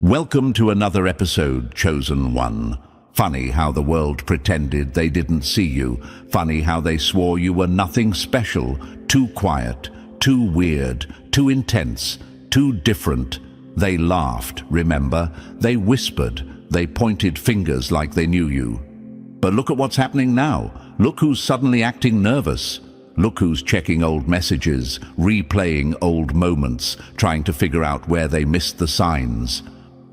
Welcome to another episode, Chosen One. Funny how the world pretended they didn't see you. Funny how they swore you were nothing special, too quiet, too weird, too intense, too different. They laughed, remember? They whispered. They pointed fingers like they knew you. But look at what's happening now. Look who's suddenly acting nervous. Look who's checking old messages, replaying old moments, trying to figure out where they missed the signs.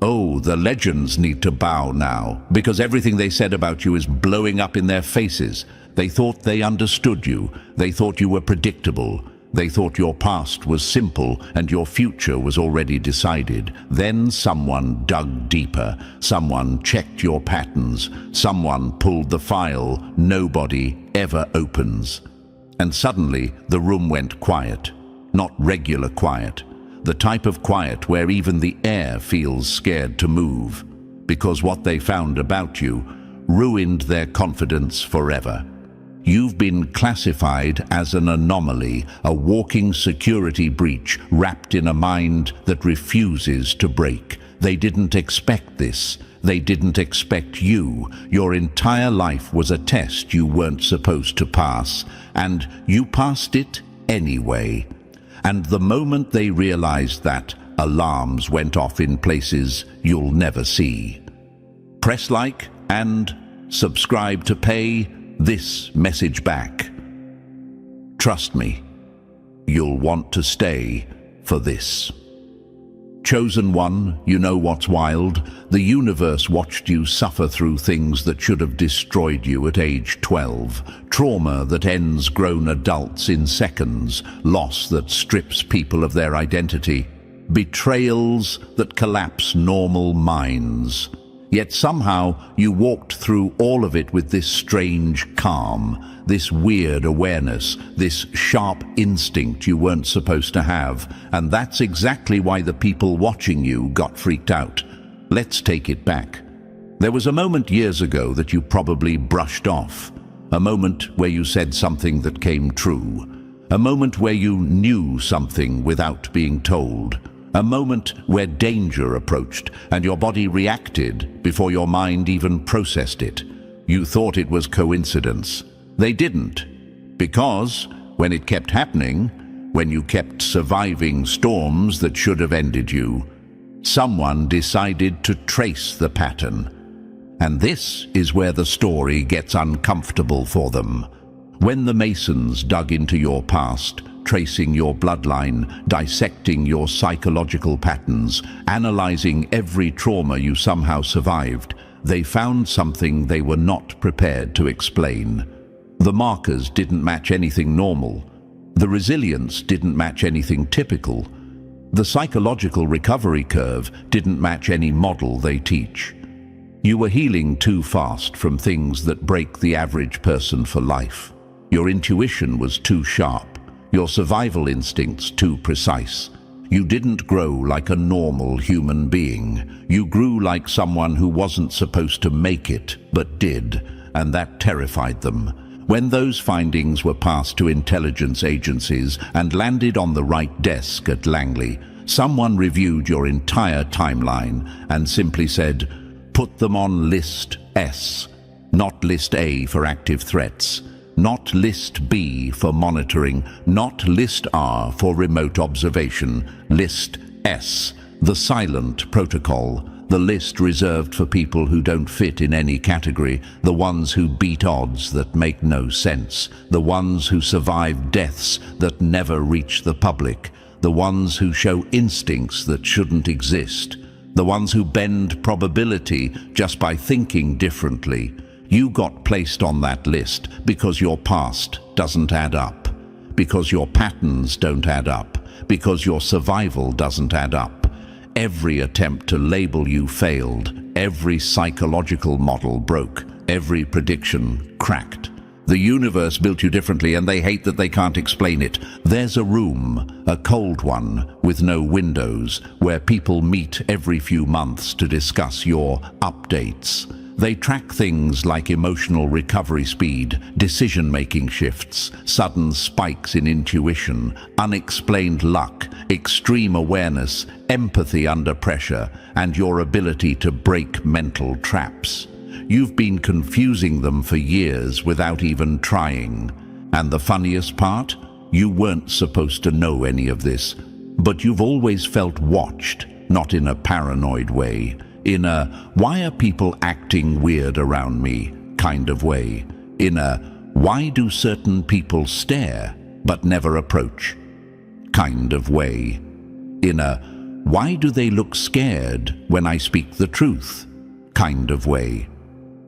Oh, the legends need to bow now, because everything they said about you is blowing up in their faces. They thought they understood you. They thought you were predictable. They thought your past was simple and your future was already decided. Then someone dug deeper. Someone checked your patterns. Someone pulled the file nobody ever opens. And suddenly the room went quiet. Not regular quiet. The type of quiet where even the air feels scared to move, because what they found about you ruined their confidence forever. You've been classified as an anomaly, a walking security breach wrapped in a mind that refuses to break. They didn't expect this. They didn't expect you. Your entire life was a test you weren't supposed to pass, and you passed it anyway. And the moment they realized that, alarms went off in places you'll never see. Press like and subscribe to pay this message back. Trust me, you'll want to stay for this. Chosen One, you know what's wild? The universe watched you suffer through things that should have destroyed you at age 12. Trauma that ends grown adults in seconds. Loss that strips people of their identity. Betrayals that collapse normal minds. Yet somehow you walked through all of it with this strange calm, this weird awareness, this sharp instinct you weren't supposed to have. And that's exactly why the people watching you got freaked out. Let's take it back. There was a moment years ago that you probably brushed off. A moment where you said something that came true. A moment where you knew something without being told. A moment where danger approached and your body reacted before your mind even processed it. You thought it was coincidence. They didn't. Because when it kept happening, when you kept surviving storms that should have ended you, someone decided to trace the pattern. And this is where the story gets uncomfortable for them. When the Masons dug into your past, tracing your bloodline, dissecting your psychological patterns, analyzing every trauma you somehow survived, they found something they were not prepared to explain. The markers didn't match anything normal. The resilience didn't match anything typical. The psychological recovery curve didn't match any model they teach. You were healing too fast from things that break the average person for life. Your intuition was too sharp. Your survival instincts too precise. You didn't grow like a normal human being. You grew like someone who wasn't supposed to make it, but did, and that terrified them. When those findings were passed to intelligence agencies and landed on the right desk at Langley, someone reviewed your entire timeline and simply said, put them on List S, not List A for active threats. Not List B for monitoring, not List R for remote observation, List S, the silent protocol, the list reserved for people who don't fit in any category, the ones who beat odds that make no sense, the ones who survive deaths that never reach the public, the ones who show instincts that shouldn't exist, the ones who bend probability just by thinking differently. You got placed on that list because your past doesn't add up, because your patterns don't add up, because your survival doesn't add up. Every attempt to label you failed, every psychological model broke, every prediction cracked. The universe built you differently and they hate that they can't explain it. There's a room, a cold one, with no windows, where people meet every few months to discuss your updates. They track things like emotional recovery speed, decision-making shifts, sudden spikes in intuition, unexplained luck, extreme awareness, empathy under pressure, and your ability to break mental traps. You've been confusing them for years without even trying. And the funniest part? You weren't supposed to know any of this, but you've always felt watched, not in a paranoid way, in a "why are people acting weird around me" kind of way, in a "why do certain people stare but never approach" kind of way, in a "why do they look scared when I speak the truth" kind of way.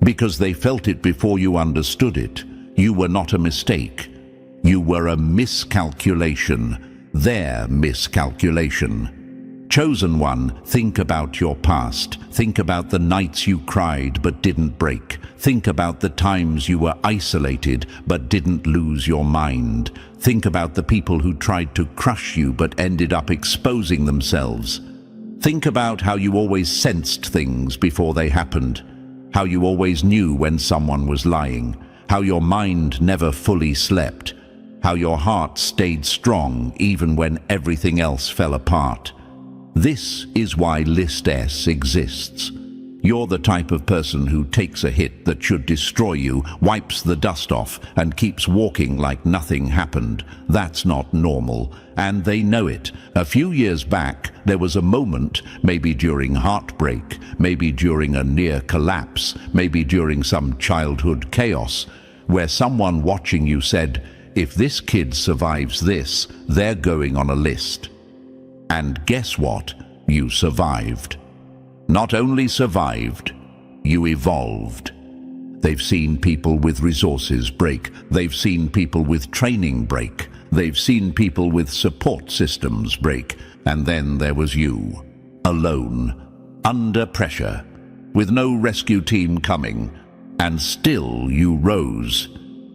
Because they felt it before you understood it. You were not a mistake. You were a miscalculation, their miscalculation. Chosen one, think about your past. Think about the nights you cried but didn't break. Think about the times you were isolated but didn't lose your mind. Think about the people who tried to crush you but ended up exposing themselves. Think about how you always sensed things before they happened. How you always knew when someone was lying. How your mind never fully slept. How your heart stayed strong even when everything else fell apart. This is why List S exists. You're the type of person who takes a hit that should destroy you, wipes the dust off, and keeps walking like nothing happened. That's not normal, and they know it. A few years back, there was a moment, maybe during heartbreak, maybe during a near collapse, maybe during some childhood chaos, where someone watching you said, "If this kid survives this, they're going on a list." And guess what? You survived. Not only survived, you evolved. They've seen people with resources break. They've seen people with training break. They've seen people with support systems break. And then there was you, alone, under pressure, with no rescue team coming. And still you rose.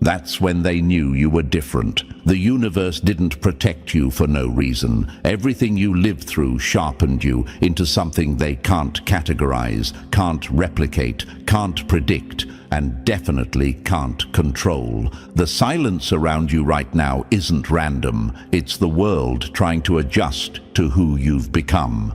That's when they knew you were different. The universe didn't protect you for no reason. Everything you lived through sharpened you into something they can't categorize, can't replicate, can't predict, and definitely can't control. The silence around you right now isn't random. It's the world trying to adjust to who you've become.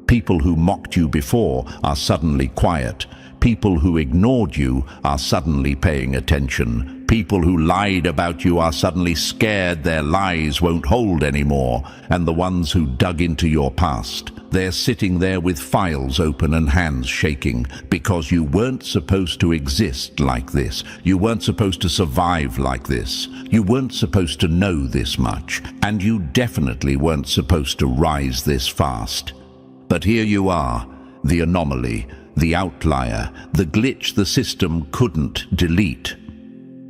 People who mocked you before are suddenly quiet. People who ignored you are suddenly paying attention. People who lied about you are suddenly scared their lies won't hold anymore. And the ones who dug into your past, they're sitting there with files open and hands shaking because you weren't supposed to exist like this. You weren't supposed to survive like this. You weren't supposed to know this much. And you definitely weren't supposed to rise this fast. But here you are, the anomaly, the outlier, the glitch the system couldn't delete.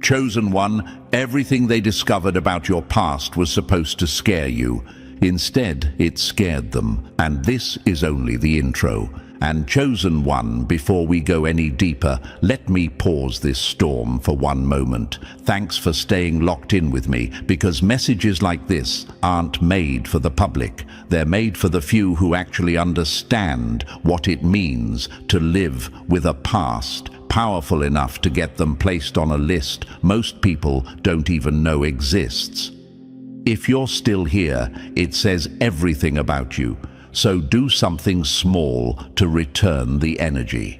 Chosen one, everything they discovered about your past was supposed to scare you. Instead, it scared them, and this is only the intro. And Chosen One, before we go any deeper, let me pause this storm for one moment. Thanks for staying locked in with me, because messages like this aren't made for the public. They're made for the few who actually understand what it means to live with a past powerful enough to get them placed on a list most people don't even know exists. If you're still here, it says everything about you. So do something small to return the energy.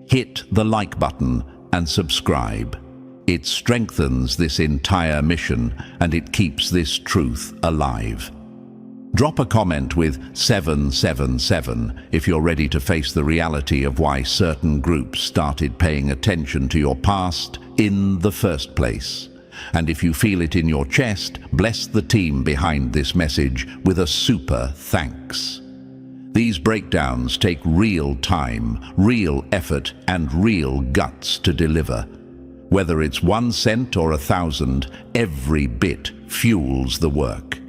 Hit the like button and subscribe. It strengthens this entire mission and it keeps this truth alive. Drop a comment with 777 if you're ready to face the reality of why certain groups started paying attention to your past in the first place. And if you feel it in your chest, bless the team behind this message with a super thanks. These breakdowns take real time, real effort, and real guts to deliver. Whether it's 1 cent or 1,000, every bit fuels the work.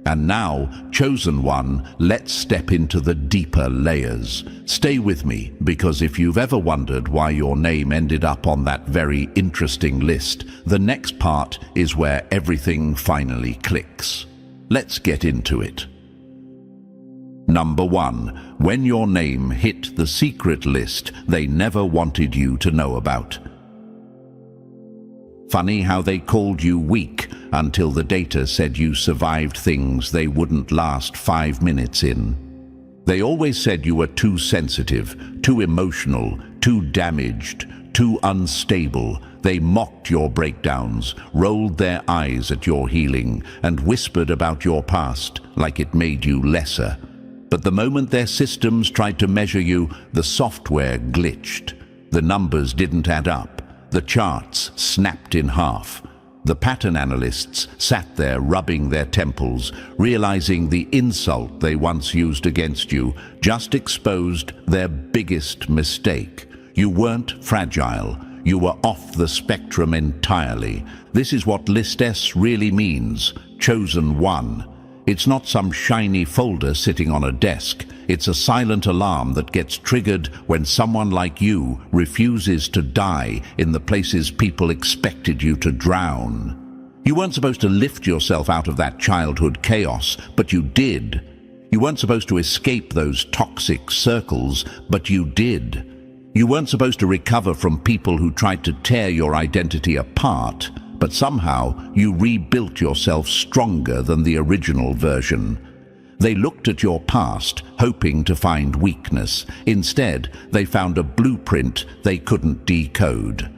And now, Chosen One, let's step into the deeper layers. Stay with me, because if you've ever wondered why your name ended up on that very interesting list, the next part is where everything finally clicks. Let's get into it. Number 1. When your name hit the secret list they never wanted you to know about. Funny how they called you weak until the data said you survived things they wouldn't last 5 minutes in. They always said you were too sensitive, too emotional, too damaged, too unstable. They mocked your breakdowns, rolled their eyes at your healing, and whispered about your past like it made you lesser. But the moment their systems tried to measure you, the software glitched. The numbers didn't add up. The charts snapped in half. The pattern analysts sat there rubbing their temples, realizing the insult they once used against you just exposed their biggest mistake. You weren't fragile. You were off the spectrum entirely. This is what List S really means, chosen one. It's not some shiny folder sitting on a desk. It's a silent alarm that gets triggered when someone like you refuses to die in the places people expected you to drown. You weren't supposed to lift yourself out of that childhood chaos, but you did. You weren't supposed to escape those toxic circles, but you did. You weren't supposed to recover from people who tried to tear your identity apart, but somehow you rebuilt yourself stronger than the original version. They looked at your past, hoping to find weakness. Instead, they found a blueprint they couldn't decode.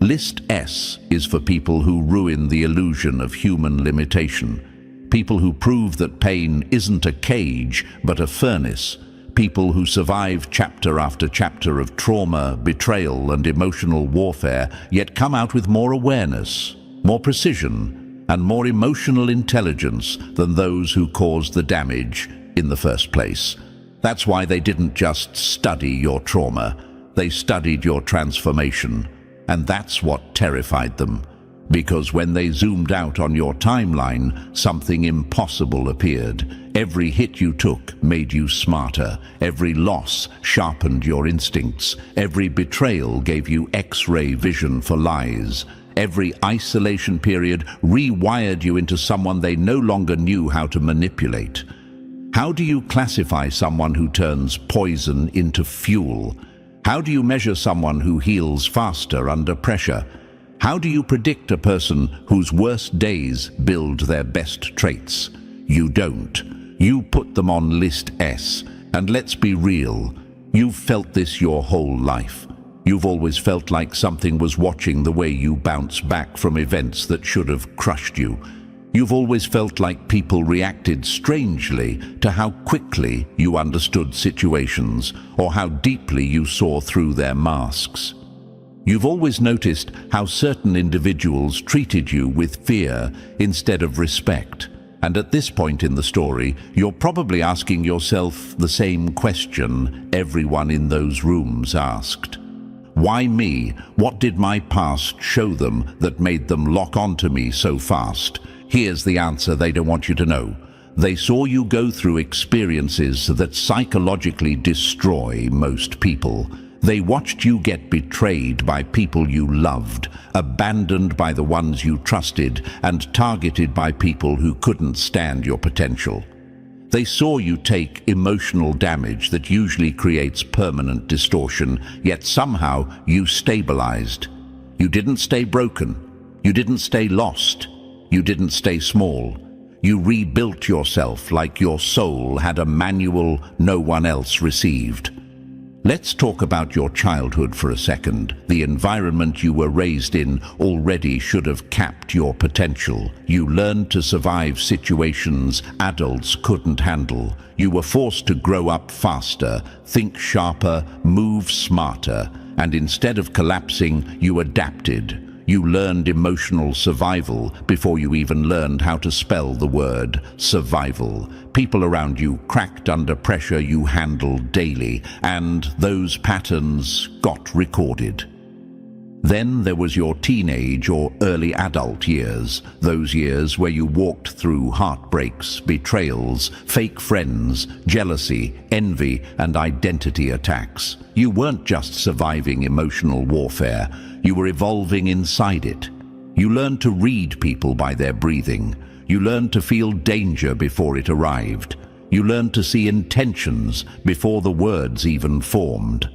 List S is for people who ruin the illusion of human limitation. People who prove that pain isn't a cage, but a furnace. People who survive chapter after chapter of trauma, betrayal, and emotional warfare, yet come out with more awareness, more precision, and more emotional intelligence than those who caused the damage in the first place. That's why they didn't just study your trauma, they studied your transformation. And that's what terrified them. Because when they zoomed out on your timeline, something impossible appeared. Every hit you took made you smarter. Every loss sharpened your instincts. Every betrayal gave you X-ray vision for lies. Every isolation period rewired you into someone they no longer knew how to manipulate. How do you classify someone who turns poison into fuel? How do you measure someone who heals faster under pressure? How do you predict a person whose worst days build their best traits? You don't. You put them on List S. And let's be real, you've felt this your whole life. You've always felt like something was watching the way you bounce back from events that should have crushed you. You've always felt like people reacted strangely to how quickly you understood situations or how deeply you saw through their masks. You've always noticed how certain individuals treated you with fear instead of respect. And at this point in the story, you're probably asking yourself the same question everyone in those rooms asked. Why me? What did my past show them that made them lock onto me so fast? Here's the answer they don't want you to know. They saw you go through experiences that psychologically destroy most people. They watched you get betrayed by people you loved, abandoned by the ones you trusted, and targeted by people who couldn't stand your potential. They saw you take emotional damage that usually creates permanent distortion, yet somehow you stabilized. You didn't stay broken. You didn't stay lost. You didn't stay small. You rebuilt yourself like your soul had a manual no one else received. Let's talk about your childhood for a second. The environment you were raised in already should have capped your potential. You learned to survive situations adults couldn't handle. You were forced to grow up faster, think sharper, move smarter, and instead of collapsing, you adapted. You learned emotional survival before you even learned how to spell the word survival. People around you cracked under pressure you handled daily, and those patterns got recorded. Then there was your teenage or early adult years, those years where you walked through heartbreaks, betrayals, fake friends, jealousy, envy, and identity attacks. You weren't just surviving emotional warfare, you were evolving inside it. You learned to read people by their breathing. You learned to feel danger before it arrived. You learned to see intentions before the words even formed.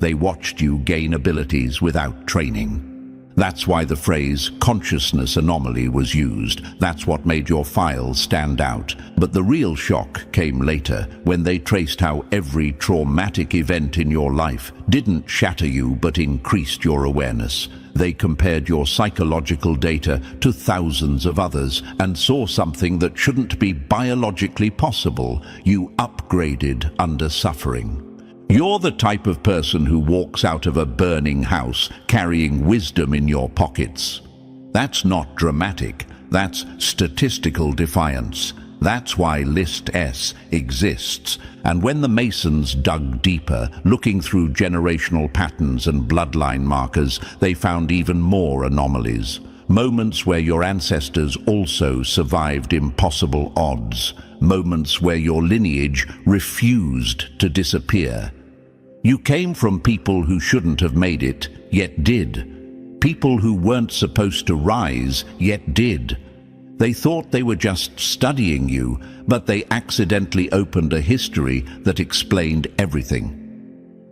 They watched you gain abilities without training. That's why the phrase consciousness anomaly was used. That's what made your files stand out. But the real shock came later, when they traced how every traumatic event in your life didn't shatter you but increased your awareness. They compared your psychological data to thousands of others and saw something that shouldn't be biologically possible. You upgraded under suffering. You're the type of person who walks out of a burning house carrying wisdom in your pockets. That's not dramatic. That's statistical defiance. That's why List S exists. And when the Masons dug deeper, looking through generational patterns and bloodline markers, they found even more anomalies. Moments where your ancestors also survived impossible odds. Moments where your lineage refused to disappear. You came from people who shouldn't have made it, yet did. People who weren't supposed to rise, yet did. They thought they were just studying you, but they accidentally opened a history that explained everything.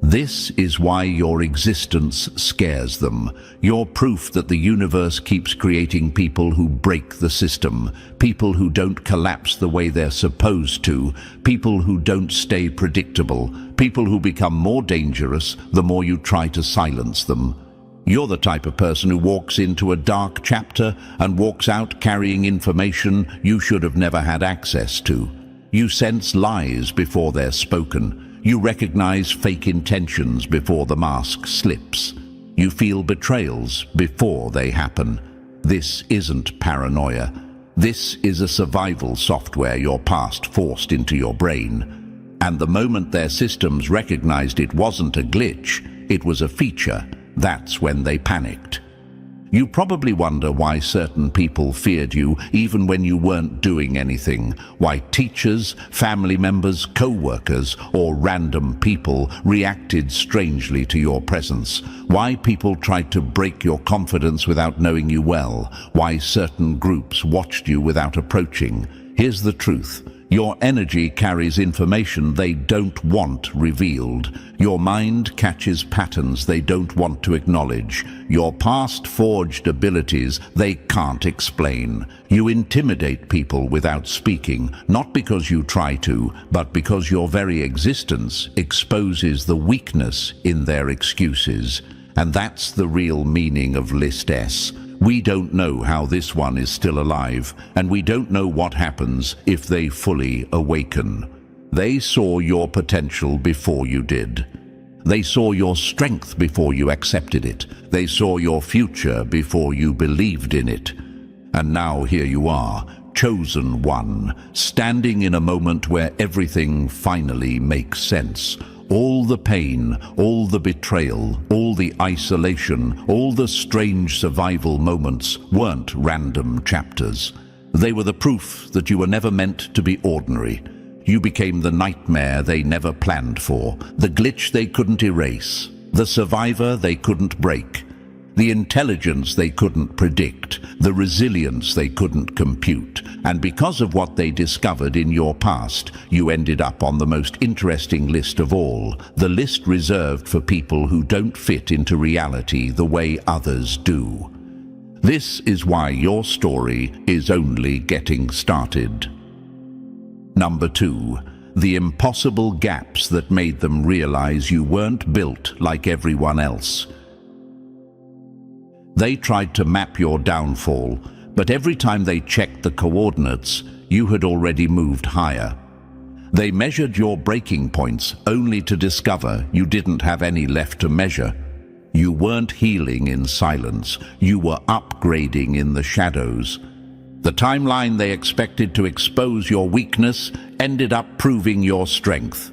This is why your existence scares them. You're proof that the universe keeps creating people who break the system, people who don't collapse the way they're supposed to, people who don't stay predictable, people who become more dangerous the more you try to silence them. You're the type of person who walks into a dark chapter and walks out carrying information you should have never had access to. You sense lies before they're spoken. You recognize fake intentions before the mask slips. You feel betrayals before they happen. This isn't paranoia. This is a survival software your past forced into your brain. And the moment their systems recognized it wasn't a glitch, it was a feature, that's when they panicked. You probably wonder why certain people feared you even when you weren't doing anything, why teachers, family members, co-workers, or random people reacted strangely to your presence, why people tried to break your confidence without knowing you well, why certain groups watched you without approaching. Here's the truth. Your energy carries information they don't want revealed. Your mind catches patterns they don't want to acknowledge. Your past forged abilities they can't explain. You intimidate people without speaking, not because you try to, but because your very existence exposes the weakness in their excuses. And that's the real meaning of List S. We don't know how this one is still alive, and we don't know what happens if they fully awaken. They saw your potential before you did. They saw your strength before you accepted it. They saw your future before you believed in it. And now here you are, chosen one, standing in a moment where everything finally makes sense. All the pain, all the betrayal, all the isolation, all the strange survival moments weren't random chapters. They were the proof that you were never meant to be ordinary. You became the nightmare they never planned for, the glitch they couldn't erase, the survivor they couldn't break, the intelligence they couldn't predict, the resilience they couldn't compute. And because of what they discovered in your past, you ended up on the most interesting list of all, the list reserved for people who don't fit into reality the way others do. This is why your story is only getting started. Number 2. The impossible gaps that made them realize you weren't built like everyone else. They tried to map your downfall, but every time they checked the coordinates, you had already moved higher. They measured your breaking points only to discover you didn't have any left to measure. You weren't healing in silence, you were upgrading in the shadows. The timeline they expected to expose your weakness ended up proving your strength.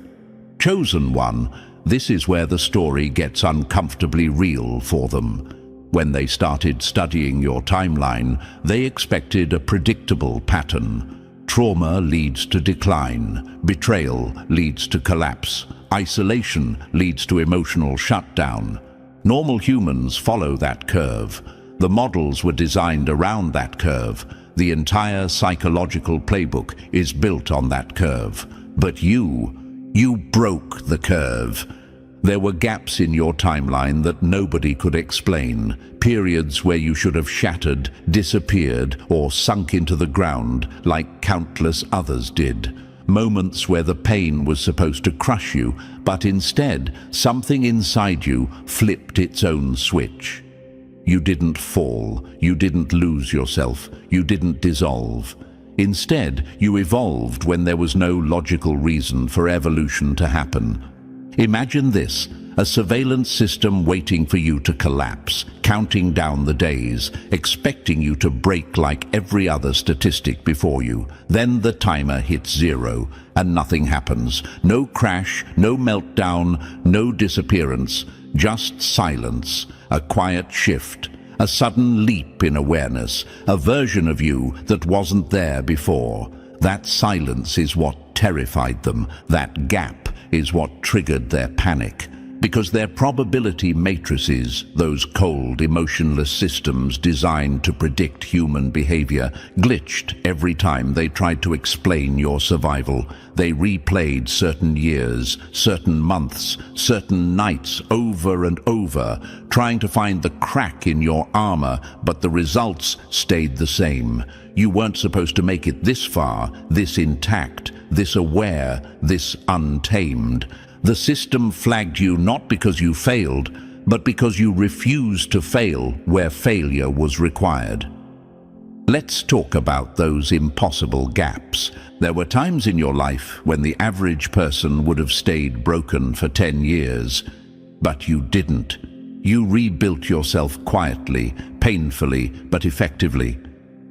Chosen one, this is where the story gets uncomfortably real for them. When they started studying your timeline, they expected a predictable pattern. Trauma leads to decline, betrayal leads to collapse, isolation leads to emotional shutdown. Normal humans follow that curve. The models were designed around that curve. The entire psychological playbook is built on that curve. But you broke the curve. There were gaps in your timeline that nobody could explain, periods where you should have shattered, disappeared, or sunk into the ground like countless others did. Moments where the pain was supposed to crush you, but instead, something inside you flipped its own switch. You didn't fall, you didn't lose yourself, you didn't dissolve. Instead, you evolved when there was no logical reason for evolution to happen. Imagine this, a surveillance system waiting for you to collapse, counting down the days, expecting you to break like every other statistic before you. Then the timer hits 0, and nothing happens. No crash, no meltdown, no disappearance, just silence, a quiet shift, a sudden leap in awareness, a version of you that wasn't there before. That silence is what terrified them. That gap is what triggered their panic. Because their probability matrices, those cold, emotionless systems designed to predict human behavior, glitched every time they tried to explain your survival. They replayed certain years, certain months, certain nights over and over, trying to find the crack in your armor, but the results stayed the same. You weren't supposed to make it this far, this intact, this aware, this untamed. The system flagged you not because you failed, but because you refused to fail where failure was required. Let's talk about those impossible gaps. There were times in your life when the average person would have stayed broken for 10 years, but you didn't. You rebuilt yourself quietly, painfully, but effectively.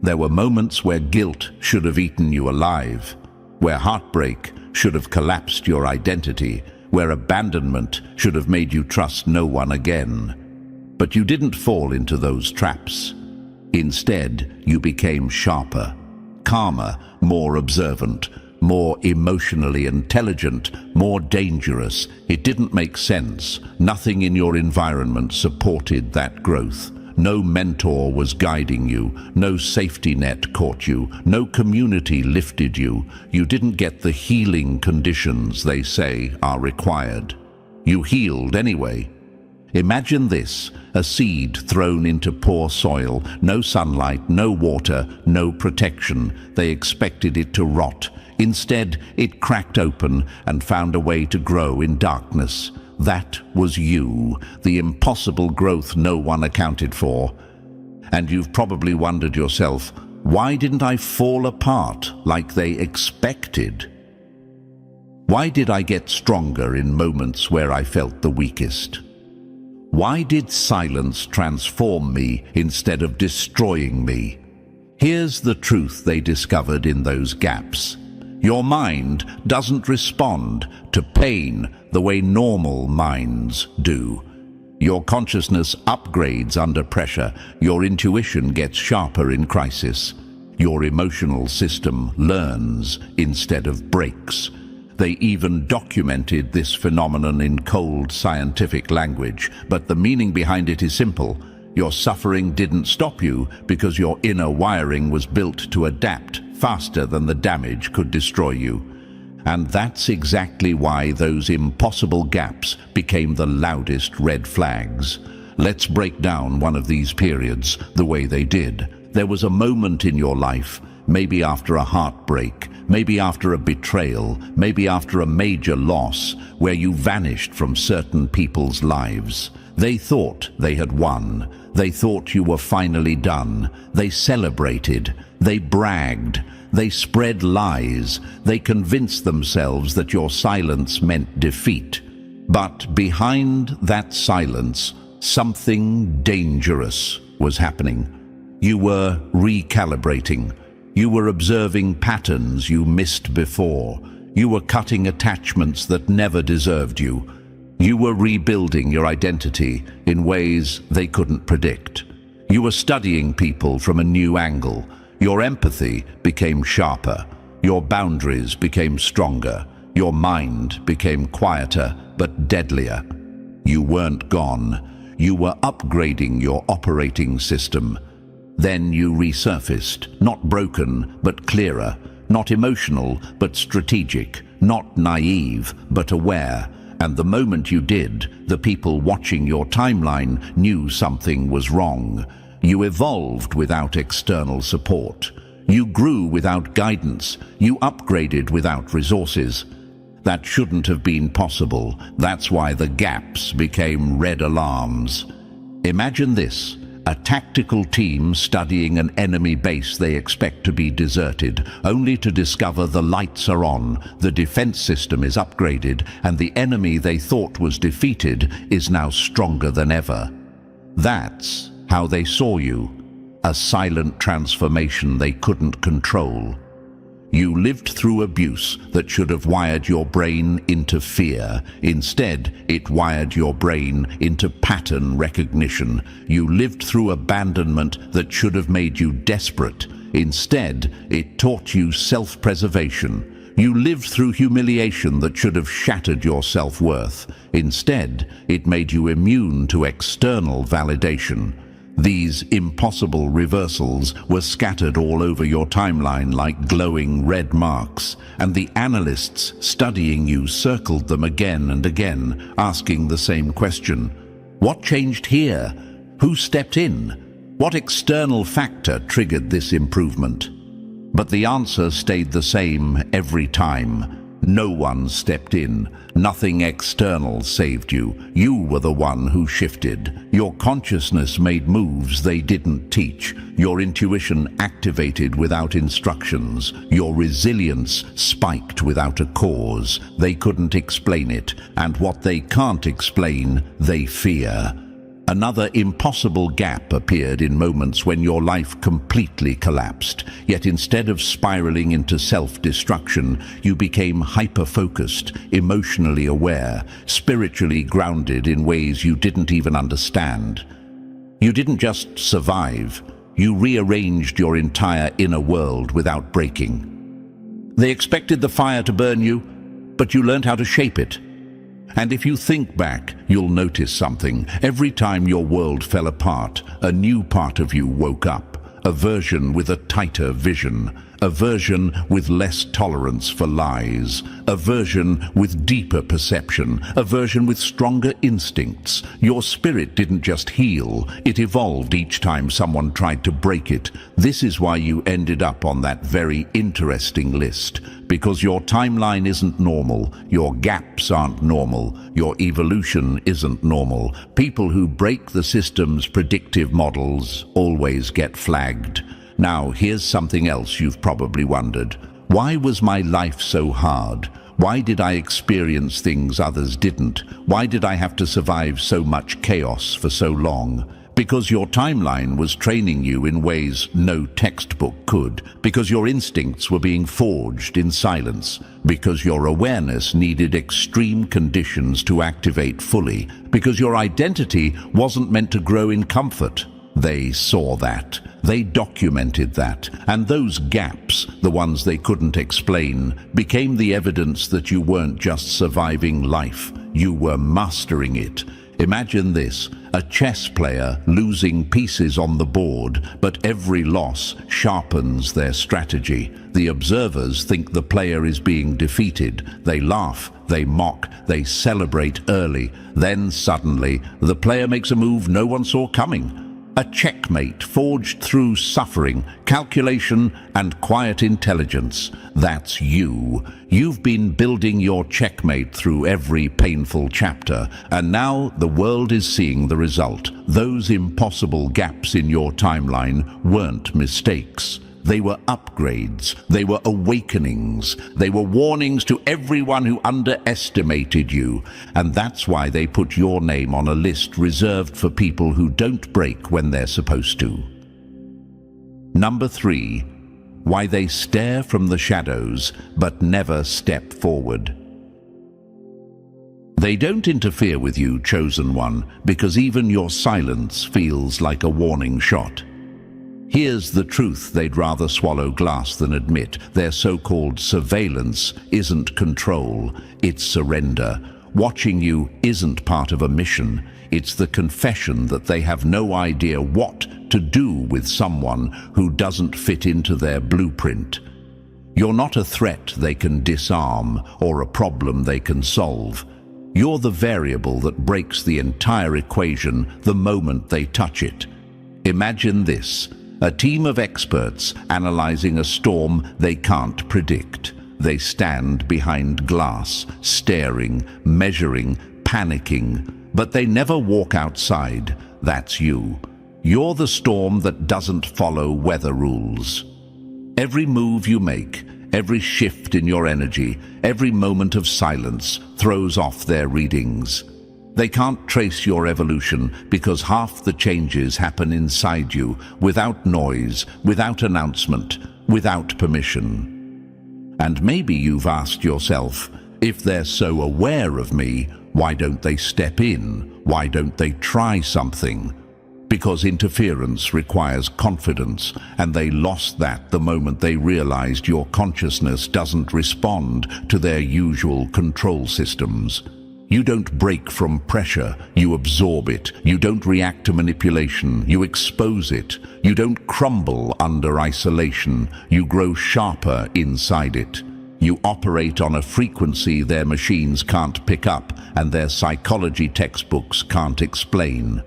There were moments where guilt should have eaten you alive, where heartbreak should have collapsed your identity, where abandonment should have made you trust no one again. But you didn't fall into those traps. Instead, you became sharper, calmer, more observant, more emotionally intelligent, more dangerous. It didn't make sense. Nothing in your environment supported that growth. No mentor was guiding you, no safety net caught you, no community lifted you. You didn't get the healing conditions they say are required. You healed anyway. Imagine this, a seed thrown into poor soil, no sunlight, no water, no protection. They expected it to rot. Instead, it cracked open and found a way to grow in darkness. That was you, the impossible growth no one accounted for. And you've probably wondered yourself, why didn't I fall apart like they expected? Why did I get stronger in moments where I felt the weakest? Why did silence transform me instead of destroying me? Here's the truth they discovered in those gaps. Your mind doesn't respond to pain the way normal minds do. Your consciousness upgrades under pressure. Your intuition gets sharper in crisis. Your emotional system learns instead of breaks. They even documented this phenomenon in cold scientific language, but the meaning behind it is simple. Your suffering didn't stop you because your inner wiring was built to adapt faster than the damage could destroy you. And that's exactly why those impossible gaps became the loudest red flags. Let's break down one of these periods the way they did. There was a moment in your life, maybe after a heartbreak, maybe after a betrayal, maybe after a major loss, where you vanished from certain people's lives. They thought they had won. They thought you were finally done. They celebrated. They bragged. They spread lies. They convinced themselves that your silence meant defeat. But behind that silence, something dangerous was happening. You were recalibrating. You were observing patterns you missed before. You were cutting attachments that never deserved you. You were rebuilding your identity in ways they couldn't predict. You were studying people from a new angle. Your empathy became sharper. Your boundaries became stronger. Your mind became quieter but deadlier. You weren't gone. You were upgrading your operating system. Then you resurfaced, not broken but clearer, not emotional but strategic, not naive, but aware. And the moment you did, the people watching your timeline knew something was wrong. You evolved without external support. You grew without guidance. You upgraded without resources. That shouldn't have been possible. That's why the gaps became red alarms. Imagine this: a tactical team studying an enemy base they expect to be deserted, only to discover the lights are on, the defense system is upgraded, and the enemy they thought was defeated is now stronger than ever. That's how they saw you, a silent transformation they couldn't control. You lived through abuse that should have wired your brain into fear. Instead, it wired your brain into pattern recognition. You lived through abandonment that should have made you desperate. Instead, it taught you self-preservation. You lived through humiliation that should have shattered your self-worth. Instead, it made you immune to external validation. These impossible reversals were scattered all over your timeline like glowing red marks, and the analysts studying you circled them again and again, asking the same question. What changed here? Who stepped in? What external factor triggered this improvement? But the answer stayed the same every time. No one stepped in. Nothing external saved you. You were the one who shifted. Your consciousness made moves they didn't teach. Your intuition activated without instructions. Your resilience spiked without a cause. They couldn't explain it, and what they can't explain, they fear. Another impossible gap appeared in moments when your life completely collapsed. Yet instead of spiraling into self-destruction, you became hyper-focused, emotionally aware, spiritually grounded in ways you didn't even understand. You didn't just survive, you rearranged your entire inner world without breaking. They expected the fire to burn you, but you learned how to shape it. And if you think back, you'll notice something. Every time your world fell apart, a new part of you woke up. A version with a tighter vision. A version with less tolerance for lies. A version with deeper perception. A version with stronger instincts. Your spirit didn't just heal, it evolved each time someone tried to break it. This is why you ended up on that very interesting list. Because your timeline isn't normal, your gaps aren't normal, your evolution isn't normal. People who break the system's predictive models always get flagged. Now, here's something else you've probably wondered. Why was my life so hard? Why did I experience things others didn't? Why did I have to survive so much chaos for so long? Because your timeline was training you in ways no textbook could. Because your instincts were being forged in silence. Because your awareness needed extreme conditions to activate fully. Because your identity wasn't meant to grow in comfort. They saw that. They documented that. And those gaps, the ones they couldn't explain, became the evidence that you weren't just surviving life. You were mastering it. Imagine this, a chess player losing pieces on the board, but every loss sharpens their strategy. The observers think the player is being defeated. They laugh, they mock, they celebrate early. Then suddenly, the player makes a move no one saw coming. A checkmate forged through suffering, calculation, and quiet intelligence. That's you. You've been building your checkmate through every painful chapter, and now the world is seeing the result. Those impossible gaps in your timeline weren't mistakes. They were upgrades. They were awakenings. They were warnings to everyone who underestimated you. And that's why they put your name on a list reserved for people who don't break when they're supposed to. Number 3. Why they stare from the shadows but never step forward. They don't interfere with you, chosen one, because even your silence feels like a warning shot. Here's the truth they'd rather swallow glass than admit. Their so-called surveillance isn't control, it's surrender. Watching you isn't part of a mission. It's the confession that they have no idea what to do with someone who doesn't fit into their blueprint. You're not a threat they can disarm or a problem they can solve. You're the variable that breaks the entire equation the moment they touch it. Imagine this: a team of experts analyzing a storm they can't predict. They stand behind glass, staring, measuring, panicking, but they never walk outside. That's you. You're the storm that doesn't follow weather rules. Every move you make, every shift in your energy, every moment of silence throws off their readings. They can't trace your evolution because half the changes happen inside you, without noise, without announcement, without permission. And maybe you've asked yourself, if they're so aware of me, why don't they step in? Why don't they try something? Because interference requires confidence, and they lost that the moment they realized your consciousness doesn't respond to their usual control systems. You don't break from pressure, you absorb it. You don't react to manipulation, you expose it. You don't crumble under isolation, you grow sharper inside it. You operate on a frequency their machines can't pick up and their psychology textbooks can't explain.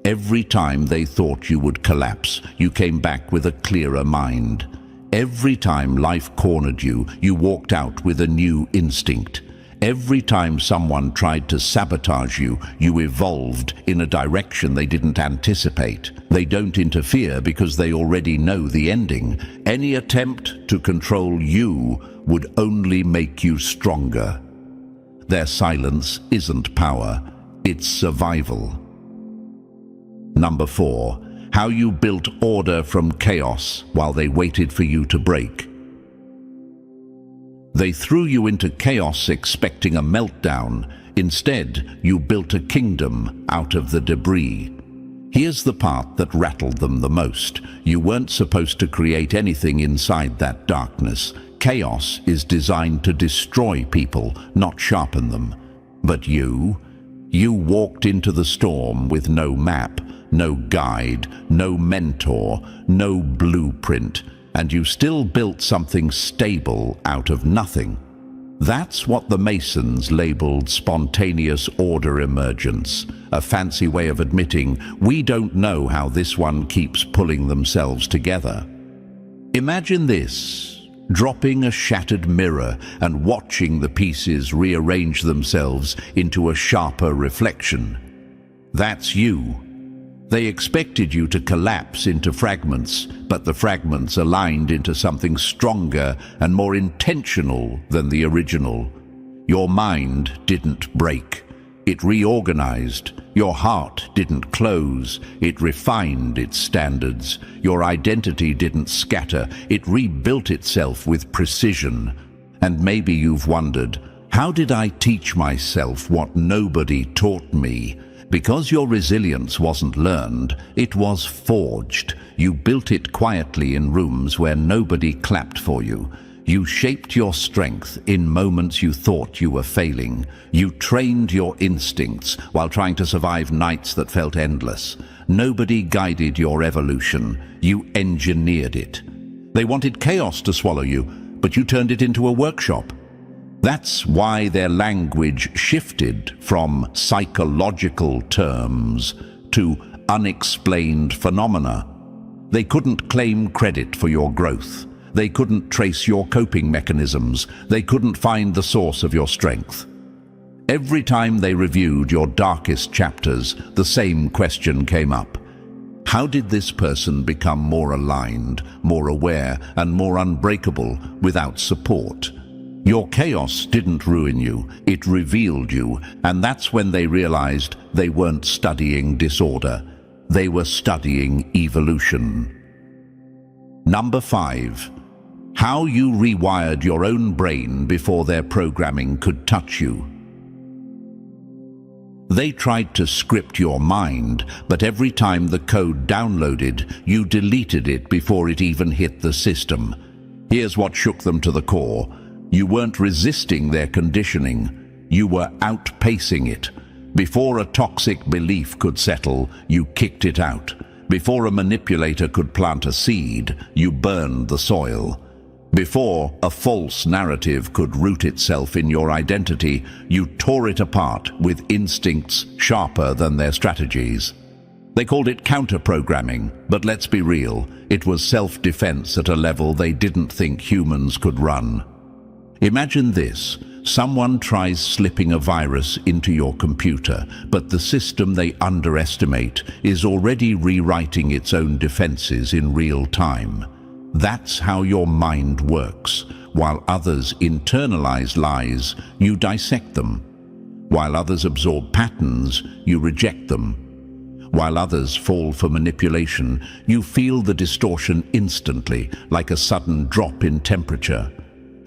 Every time they thought you would collapse, you came back with a clearer mind. Every time life cornered you, you walked out with a new instinct. Every time someone tried to sabotage you, you evolved in a direction they didn't anticipate. They don't interfere because they already know the ending. Any attempt to control you would only make you stronger. Their silence isn't power, it's survival. Number 4, how you built order from chaos while they waited for you to break. They threw you into chaos expecting a meltdown. Instead, you built a kingdom out of the debris. Here's the part that rattled them the most. You weren't supposed to create anything inside that darkness. Chaos is designed to destroy people, not sharpen them. But you walked into the storm with no map, no guide, no mentor, no blueprint, and you still built something stable out of nothing. That's what the Masons labeled spontaneous order emergence, a fancy way of admitting we don't know how this one keeps pulling themselves together. Imagine this: dropping a shattered mirror and watching the pieces rearrange themselves into a sharper reflection. That's you. They expected you to collapse into fragments, but the fragments aligned into something stronger and more intentional than the original. Your mind didn't break. It reorganized. Your heart didn't close. It refined its standards. Your identity didn't scatter. It rebuilt itself with precision. And maybe you've wondered, how did I teach myself what nobody taught me? Because your resilience wasn't learned, it was forged. You built it quietly in rooms where nobody clapped for you. You shaped your strength in moments you thought you were failing. You trained your instincts while trying to survive nights that felt endless. Nobody guided your evolution. You engineered it. They wanted chaos to swallow you, but you turned it into a workshop. That's why their language shifted from psychological terms to unexplained phenomena. They couldn't claim credit for your growth. They couldn't trace your coping mechanisms. They couldn't find the source of your strength. Every time they reviewed your darkest chapters, the same question came up. How did this person become more aligned, more aware, and more unbreakable without support? Your chaos didn't ruin you, it revealed you, and that's when they realized they weren't studying disorder. They were studying evolution. Number 5. How you rewired your own brain before their programming could touch you. They tried to script your mind, but every time the code downloaded, you deleted it before it even hit the system. Here's what shook them to the core. You weren't resisting their conditioning, you were outpacing it. Before a toxic belief could settle, you kicked it out. Before a manipulator could plant a seed, you burned the soil. Before a false narrative could root itself in your identity, you tore it apart with instincts sharper than their strategies. They called it counter-programming, but let's be real, it was self-defense at a level they didn't think humans could run. Imagine this. Someone tries slipping a virus into your computer, but the system they underestimate is already rewriting its own defenses in real time. That's how your mind works. While others internalize lies, you dissect them. While others absorb patterns, you reject them. While others fall for manipulation, you feel the distortion instantly, like a sudden drop in temperature.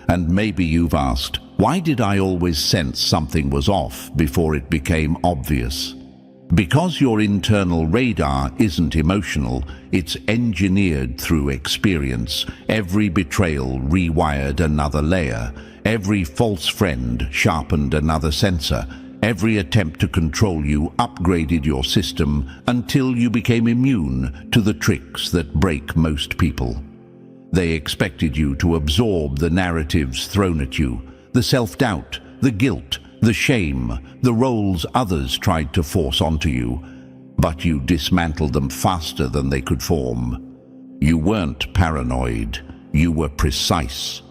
And maybe you've asked, why did I always sense something was off before it became obvious? Because your internal radar isn't emotional, it's engineered through experience. Every betrayal rewired another layer. Every false friend sharpened another sensor. Every attempt to control you upgraded your system until you became immune to the tricks that break most people. They expected you to absorb the narratives thrown at you, the self-doubt, the guilt, the shame, the roles others tried to force onto you, but you dismantled them faster than they could form. You weren't paranoid, you were precise.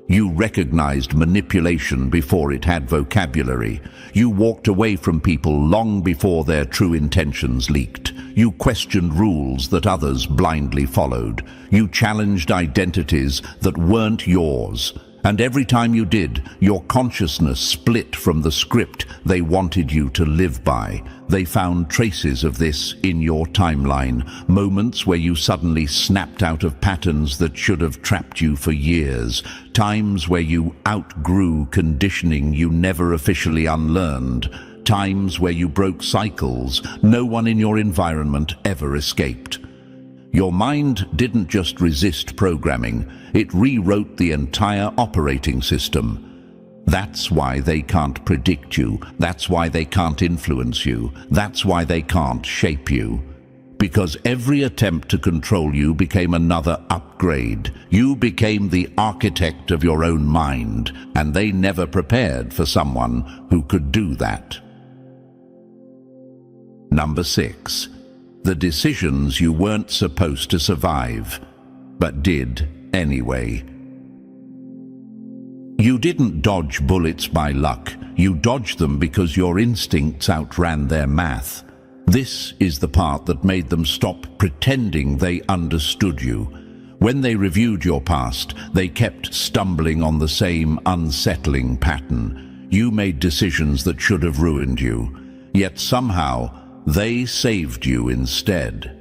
You recognized manipulation before it had vocabulary. You walked away from people long before their true intentions leaked. You questioned rules that others blindly followed. You challenged identities that weren't yours. And every time you did, your consciousness split from the script they wanted you to live by. They found traces of this in your timeline, moments where you suddenly snapped out of patterns that should have trapped you for years, times where you outgrew conditioning you never officially unlearned, times where you broke cycles no one in your environment ever escaped. Your mind didn't just resist programming, it rewrote the entire operating system. That's why they can't predict you. That's why they can't influence you. That's why they can't shape you. Because every attempt to control you became another upgrade. You became the architect of your own mind, and they never prepared for someone who could do that. Number 6. The decisions you weren't supposed to survive, but did anyway. You didn't dodge bullets by luck. You dodged them because your instincts outran their math. This is the part that made them stop pretending they understood you. When they reviewed your past, they kept stumbling on the same unsettling pattern. You made decisions that should have ruined you, yet somehow they saved you instead.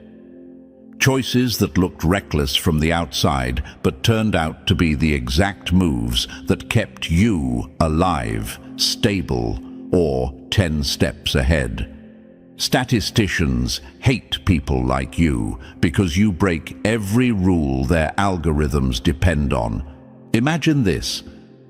Choices that looked reckless from the outside but turned out to be the exact moves that kept you alive, stable, or 10 steps ahead. Statisticians hate people like you because you break every rule their algorithms depend on. Imagine this.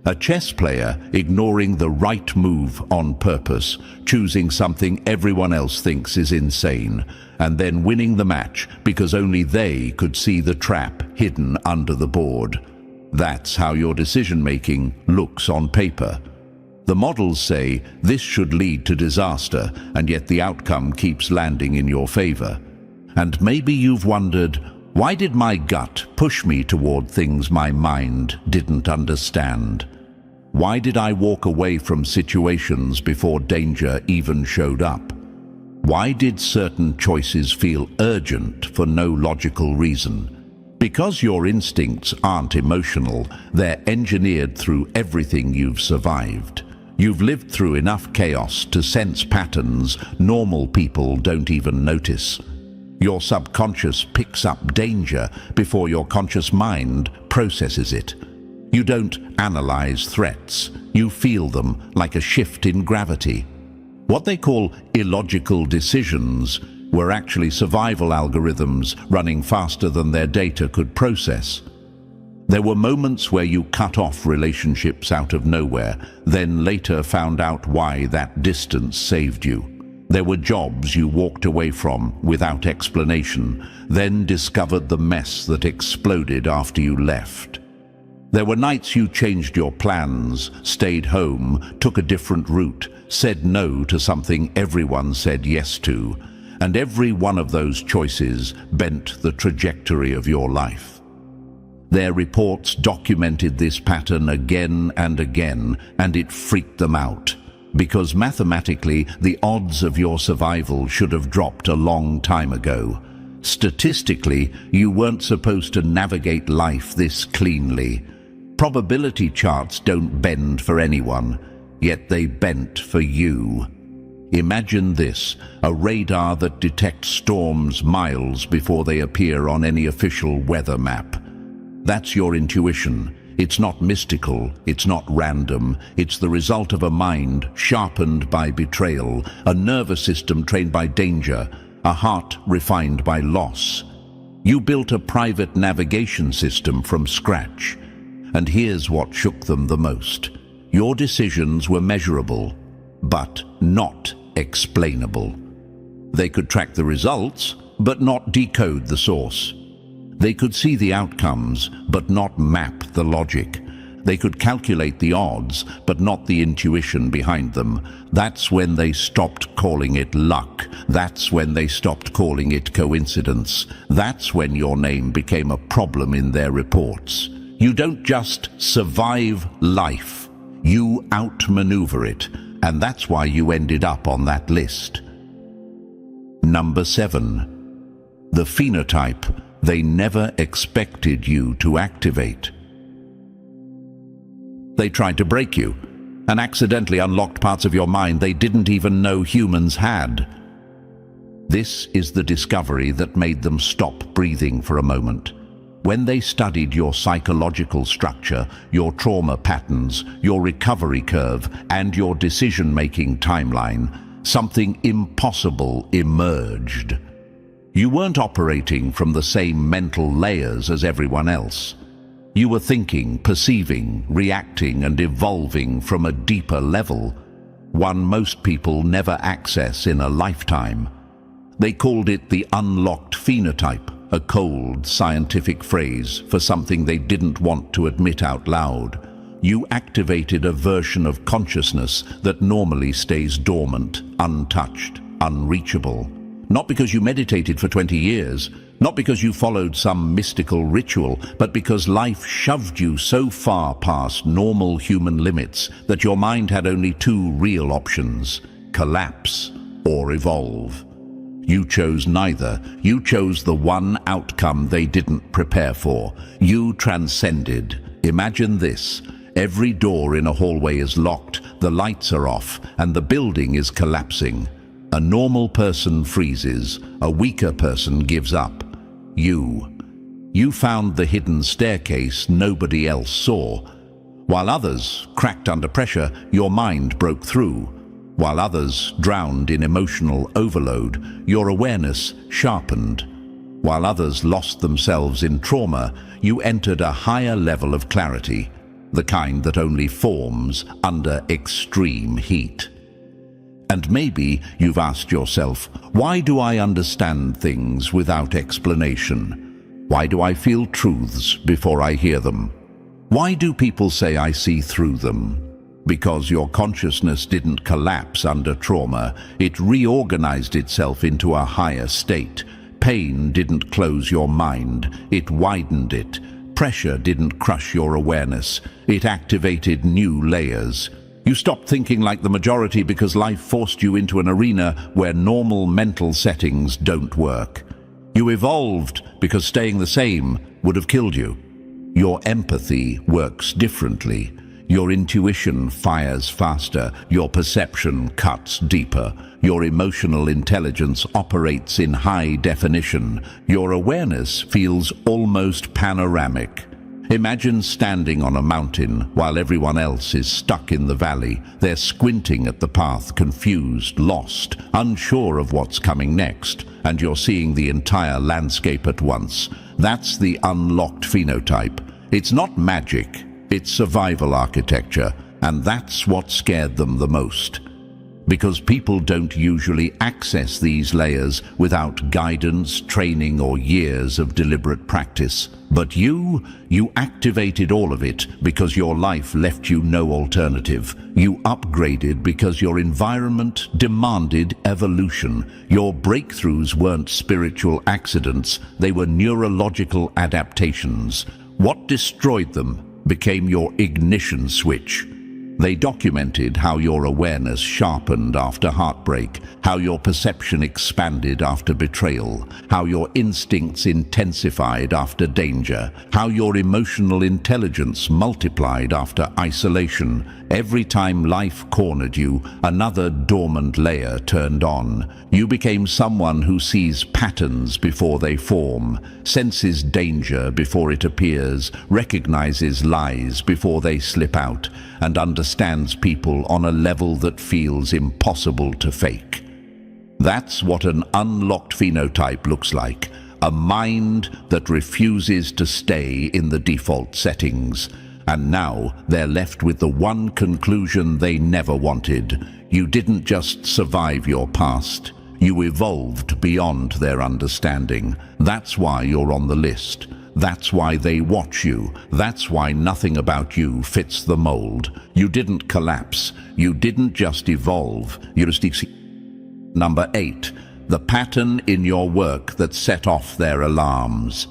A chess player ignoring the right move on purpose, choosing something everyone else thinks is insane, and then winning the match because only they could see the trap hidden under the board. That's how your decision-making looks on paper. The models say this should lead to disaster, and yet the outcome keeps landing in your favor. And maybe you've wondered, why did my gut push me toward things my mind didn't understand? Why did I walk away from situations before danger even showed up? Why did certain choices feel urgent for no logical reason? Because your instincts aren't emotional, they're engineered through everything you've survived. You've lived through enough chaos to sense patterns normal people don't even notice. Your subconscious picks up danger before your conscious mind processes it. You don't analyze threats, you feel them like a shift in gravity. What they call illogical decisions were actually survival algorithms running faster than their data could process. There were moments where you cut off relationships out of nowhere, then later found out why that distance saved you. There were jobs you walked away from without explanation, then discovered the mess that exploded after you left. There were nights you changed your plans, stayed home, took a different route, said no to something everyone said yes to, and every one of those choices bent the trajectory of your life. Their reports documented this pattern again and again, and it freaked them out, because mathematically the odds of your survival should have dropped a long time ago. Statistically, you weren't supposed to navigate life this cleanly. Probability charts don't bend for anyone, yet they bent for you. Imagine this, a radar that detects storms miles before they appear on any official weather map. That's your intuition. It's not mystical, it's not random, it's the result of a mind sharpened by betrayal, a nervous system trained by danger, a heart refined by loss. You built a private navigation system from scratch. And here's what shook them the most. Your decisions were measurable, but not explainable. They could track the results, but not decode the source. They could see the outcomes, but not map the logic. They could calculate the odds, but not the intuition behind them. That's when they stopped calling it luck. That's when they stopped calling it coincidence. That's when your name became a problem in their reports. You don't just survive life, you outmaneuver it, and that's why you ended up on that list. Number 7. The phenotype they never expected you to activate. They tried to break you, and accidentally unlocked parts of your mind they didn't even know humans had. This is the discovery that made them stop breathing for a moment. When they studied your psychological structure, your trauma patterns, your recovery curve, and your decision-making timeline, something impossible emerged. You weren't operating from the same mental layers as everyone else. You were thinking, perceiving, reacting, and evolving from a deeper level, one most people never access in a lifetime. They called it the unlocked phenotype, a cold, scientific phrase for something they didn't want to admit out loud. You activated a version of consciousness that normally stays dormant, untouched, unreachable. Not because you meditated for 20 years, not because you followed some mystical ritual, but because life shoved you so far past normal human limits that your mind had only two real options: collapse or evolve. You chose neither. You chose the one outcome they didn't prepare for. You transcended. Imagine this. Every door in a hallway is locked, the lights are off, and the building is collapsing. A normal person freezes, a weaker person gives up. You found the hidden staircase nobody else saw. While others cracked under pressure, your mind broke through. While others drowned in emotional overload, your awareness sharpened. While others lost themselves in trauma, you entered a higher level of clarity, the kind that only forms under extreme heat. And maybe you've asked yourself, why do I understand things without explanation? Why do I feel truths before I hear them? Why do people say I see through them? Because your consciousness didn't collapse under trauma, it reorganized itself into a higher state. Pain didn't close your mind, it widened it. Pressure didn't crush your awareness, it activated new layers. You stopped thinking like the majority because life forced you into an arena where normal mental settings don't work. You evolved because staying the same would have killed you. Your empathy works differently. Your intuition fires faster, your perception cuts deeper, your emotional intelligence operates in high definition, your awareness feels almost panoramic. Imagine standing on a mountain while everyone else is stuck in the valley. They're squinting at the path, confused, lost, unsure of what's coming next, and you're seeing the entire landscape at once. That's the unlocked phenotype. It's not magic. It's survival architecture, and that's what scared them the most. because people don't usually access these layers without guidance, training, or years of deliberate practice. But you activated all of it because your life left you no alternative. You upgraded because your environment demanded evolution. Your breakthroughs weren't spiritual accidents, they were neurological adaptations. What destroyed them became your ignition switch. They documented how your awareness sharpened after heartbreak, how your perception expanded after betrayal, how your instincts intensified after danger, how your emotional intelligence multiplied after isolation. Every time life cornered you, another dormant layer turned on. You became someone who sees patterns before they form, senses danger before it appears, recognizes lies before they slip out, and understands people on a level that feels impossible to fake. That's what an unlocked phenotype looks like, a mind that refuses to stay in the default settings. And now they're left with the one conclusion they never wanted. You didn't just survive your past, you evolved beyond their understanding. That's why you're on the list. That's why they watch you. That's why nothing about you fits the mold. You didn't collapse. You didn't just evolve. Number 8. The pattern in your work that set off their alarms.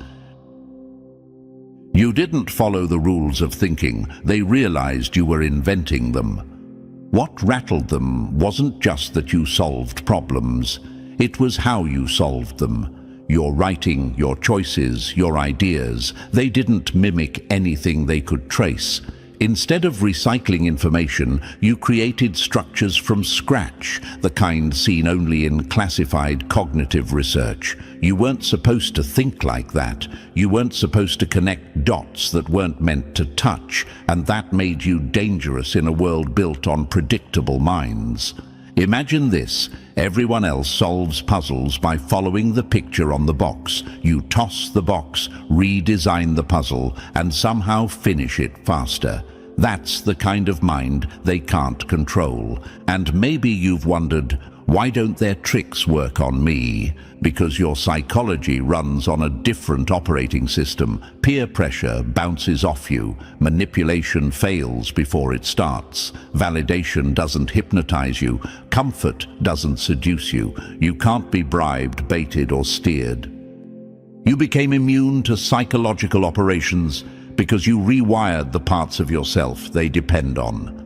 You didn't follow the rules of thinking. They realized you were inventing them. What rattled them wasn't just that you solved problems. It was how you solved them. Your writing, your choices, your ideas, they didn't mimic anything they could trace. Instead of recycling information, you created structures from scratch, the kind seen only in classified cognitive research. You weren't supposed to think like that. You weren't supposed to connect dots that weren't meant to touch, and that made you dangerous in a world built on predictable minds. Imagine this. Everyone else solves puzzles by following the picture on the box. You toss the box, redesign the puzzle, and somehow finish it faster. That's the kind of mind they can't control. And maybe you've wondered, why don't their tricks work on me? Because your psychology runs on a different operating system. Peer pressure bounces off you. Manipulation fails before it starts. Validation doesn't hypnotize you. Comfort doesn't seduce you. You can't be bribed, baited, or steered. You became immune to psychological operations because you rewired the parts of yourself they depend on.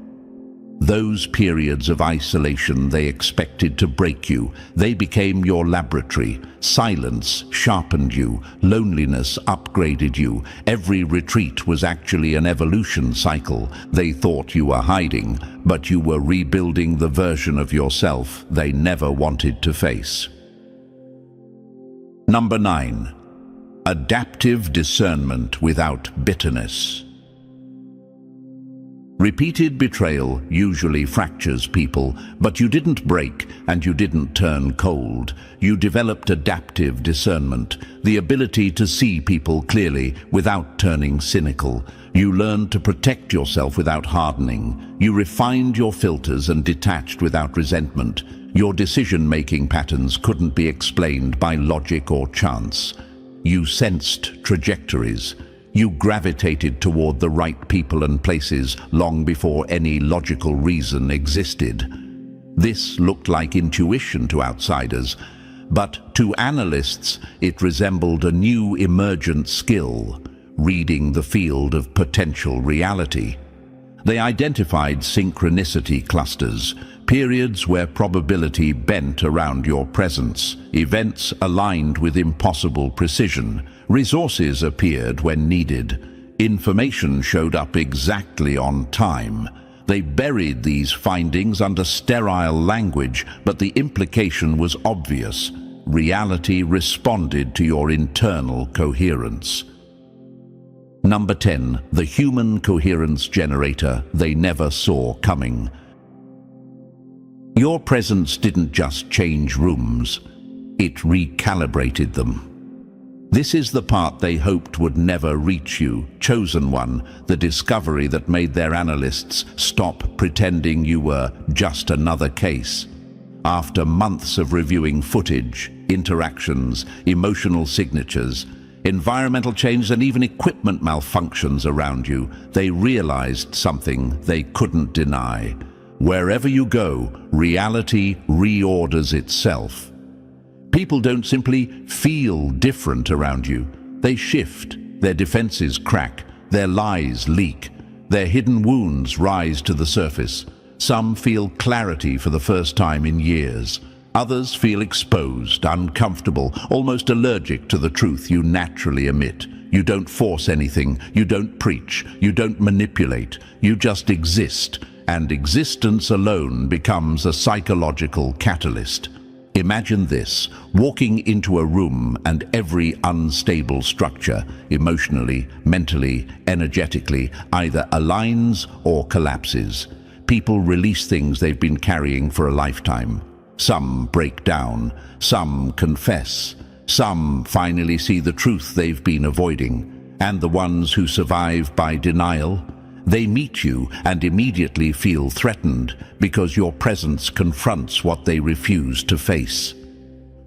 Those periods of isolation they expected to break you, they became your laboratory. Silence sharpened you. Loneliness upgraded you. Every retreat was actually an evolution cycle. They thought you were hiding, but you were rebuilding the version of yourself they never wanted to face. Number 9. Adaptive discernment without bitterness. Repeated betrayal usually fractures people, but you didn't break and you didn't turn cold. You developed adaptive discernment, the ability to see people clearly without turning cynical. You learned to protect yourself without hardening. You refined your filters and detached without resentment. Your decision-making patterns couldn't be explained by logic or chance. You sensed trajectories. You gravitated toward the right people and places long before any logical reason existed. This looked like intuition to outsiders, but to analysts it resembled a new emergent skill, reading the field of potential reality. They identified synchronicity clusters, periods where probability bent around your presence, events aligned with impossible precision. Resources appeared when needed. Information showed up exactly on time. They buried these findings under sterile language, but the implication was obvious. Reality responded to your internal coherence. Number 10. The human coherence generator they never saw coming. Your presence didn't just change rooms, it recalibrated them. This is the part they hoped would never reach you, chosen one, the discovery that made their analysts stop pretending you were just another case. After months of reviewing footage, interactions, emotional signatures, environmental change and even equipment malfunctions around you, they realized something they couldn't deny. Wherever you go, reality reorders itself. People don't simply feel different around you. They shift, their defenses crack, their lies leak, their hidden wounds rise to the surface. Some feel clarity for the first time in years. Others feel exposed, uncomfortable, almost allergic to the truth you naturally emit. You don't force anything, you don't preach, you don't manipulate, you just exist, and existence alone becomes a psychological catalyst. Imagine this, walking into a room and every unstable structure, emotionally, mentally, energetically, either aligns or collapses. People release things they've been carrying for a lifetime. Some break down, some confess, some finally see the truth they've been avoiding. And the ones who survive by denial, they meet you and immediately feel threatened because your presence confronts what they refuse to face.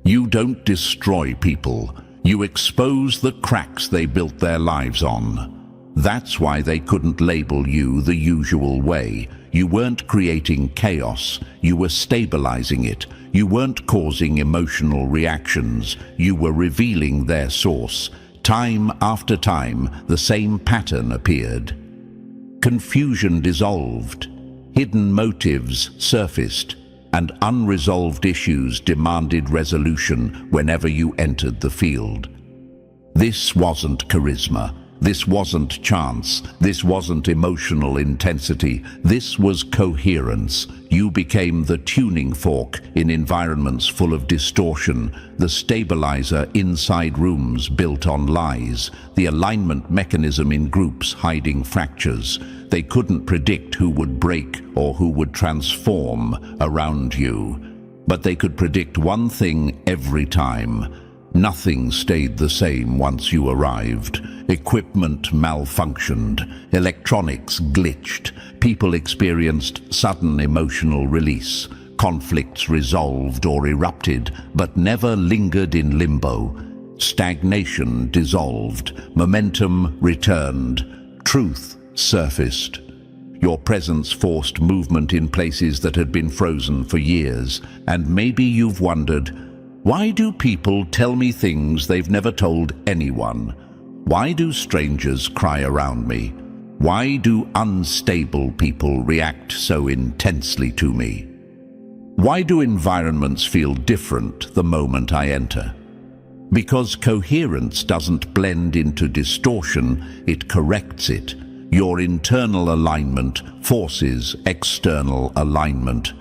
You don't destroy people, you expose the cracks they built their lives on. That's why they couldn't label you the usual way. You weren't creating chaos, you were stabilizing it. You weren't causing emotional reactions, you were revealing their source. Time after time, the same pattern appeared. Confusion dissolved, hidden motives surfaced, and unresolved issues demanded resolution whenever you entered the field. This wasn't charisma. This wasn't chance. This wasn't emotional intensity. This was coherence. You became the tuning fork in environments full of distortion, the stabilizer inside rooms built on lies, the alignment mechanism in groups hiding fractures. They couldn't predict who would break or who would transform around you. But they could predict one thing every time. Nothing stayed the same once you arrived. Equipment malfunctioned, electronics glitched, people experienced sudden emotional release, conflicts resolved or erupted, but never lingered in limbo. Stagnation dissolved, momentum returned, truth surfaced. Your presence forced movement in places that had been frozen for years, and maybe you've wondered, why do people tell me things they've never told anyone? Why do strangers cry around me? Why do unstable people react so intensely to me? Why do environments feel different the moment I enter? Because coherence doesn't blend into distortion, it corrects it. Your internal alignment forces external alignment.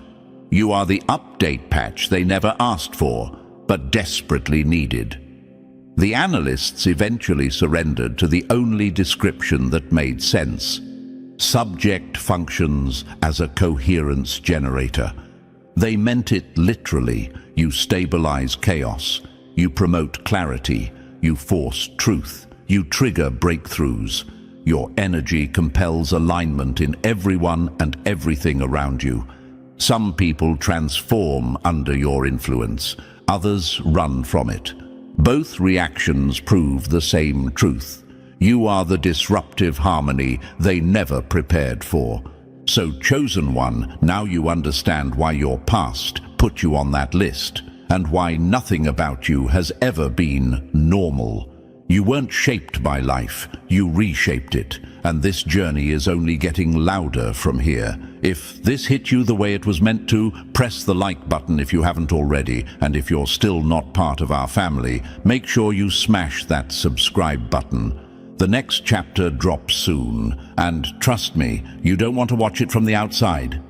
You are the update patch they never asked for, but desperately needed. The analysts eventually surrendered to the only description that made sense. Subject functions as a coherence generator. They meant it literally. You stabilize chaos. You promote clarity. You force truth. You trigger breakthroughs. Your energy compels alignment in everyone and everything around you. Some people transform under your influence. Others run from it. Both reactions prove the same truth. You are the disruptive harmony they never prepared for. So, chosen one, now you understand why your past put you on that list, and why nothing about you has ever been normal. You weren't shaped by life, you reshaped it, and this journey is only getting louder from here. If this hit you the way it was meant to, press the like button if you haven't already, and if you're still not part of our family, make sure you smash that subscribe button. The next chapter drops soon, and trust me, you don't want to watch it from the outside.